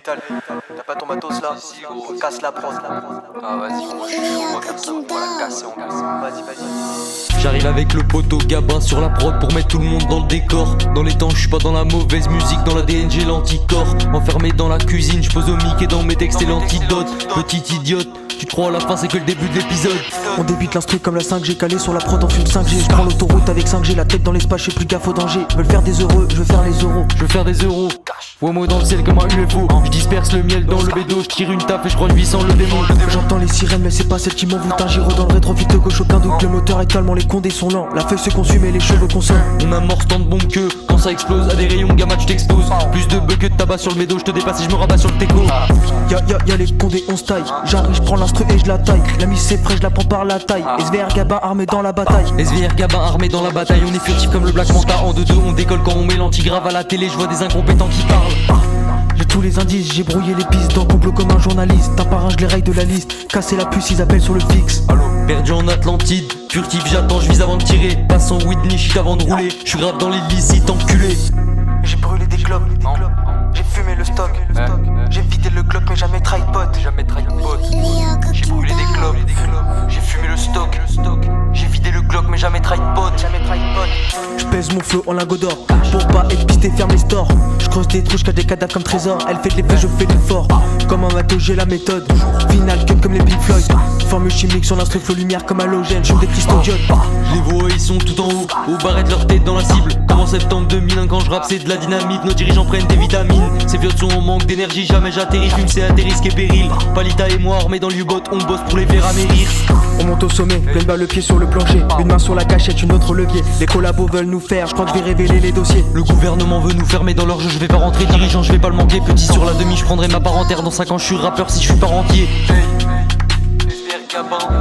T'as pas ton matos là? On casse la prod. Ah vas-y gros, je suis chaud, on va faire ça, on va la casser, on casse. Vas-y. J'arrive avec le poteau Gabin sur la prod pour mettre tout le monde dans le décor. Dans les temps, je suis pas dans la mauvaise musique, dans l'ADN j'ai l'anticorps. Enfermé dans la cuisine, je pose au mic et dans mes textes c'est l'antidote. Petite idiote, tu te crois à la fin c'est que le début de l'épisode. On débite l'instru comme la 5G, calé sur la prod en fume 5G. Je prends l'autoroute avec 5G, la tête dans l'espace, je fais plus gaffe au danger. Veulent faire des heureux, je veux faire les euros. Je veux faire des euros, vois moi dans le ciel comme un UFO. Je disperse le miel dans le bédo, je tire une taf et je crois 800 le démon. J'entends les sirènes mais c'est pas celles qui m'envoûtent. Un gyro dans le rétrofit de gauche, aucun doute. Le moteur est calme, les condés sont lents. La feuille se consume et les cheveux consomment. On amorce tant de bombes que quand ça explose à des rayons gamma tu t'exposes. Plus de bœufs que de tabac sur le bédo, je te dépasse et je me rabats sur le teco. Y'a les condés, on se taille. J'arrive, je prends l'instru et je la taille. La mise c'est frais, je la prends par la taille. SVR Gabin armé dans la bataille. SVR Gabin armé dans la bataille, on est furtif comme le Black Manta. En 2-2 on décolle quand on met l'antigrave à la télé, je vois des incompétents qui parlent. J'ai tous les indices, j'ai brouillé les pistes dans le complot comme un journaliste. Un par un, je les raye de la liste. Casser la puce, ils appellent sur le fixe. Perdu en Atlantide, furtif j'attends, je vise avant de tirer. Passe en Whitney, shit avant de rouler. Je suis grave dans l'illicite, enculé. J'ai brûlé des clopes, j'ai fumé le stock. J'ai vidé le Glock mais jamais trahi de pote. Jamais trahi de pote. J'ai brûlé des clopes, j'ai fumé le stock. J'ai vidé le Glock mais jamais trahi de pote. Je pèse mon flow en lingot d'or. Pour pas être pisté, ferme les stores. Je creuse des trous, je cache des cadavres comme trésor. Elle fait de l'épée, je fais l'effort. Comme un matos, j'ai la méthode. Final cut comme les Pink Floyd. Formule chimique sur l'instru, flow lumière comme halogène. J'fume des cristaux d'iode. Je les vois, ils sont tout en haut, au barrette leur tête dans la cible. Comme en septembre 2001 quand je rappe c'est de la dynamite. Nos dirigeants prennent des vitamines. Ces vieux sont en manque d'énergie, jamais j'atterris. Fume c'est à des risques et périls. Palita et moi armés dans le U-Bot, on bosse pour les faire amérir. On monte au sommet, pleine balle le pied sur le plancher. Une main sur la cachette, une autre levier. Les collabos veulent nous faire, je crois que je vais révéler les dossiers. Le gouvernement veut nous fermer dans leur jeu, je vais pas rentrer dirigeant, je vais pas le manquer. Petit sur la demi, je prendrai ma part entière. Dans 5 ans je suis rappeur si je suis pas entier. SVR Gabin.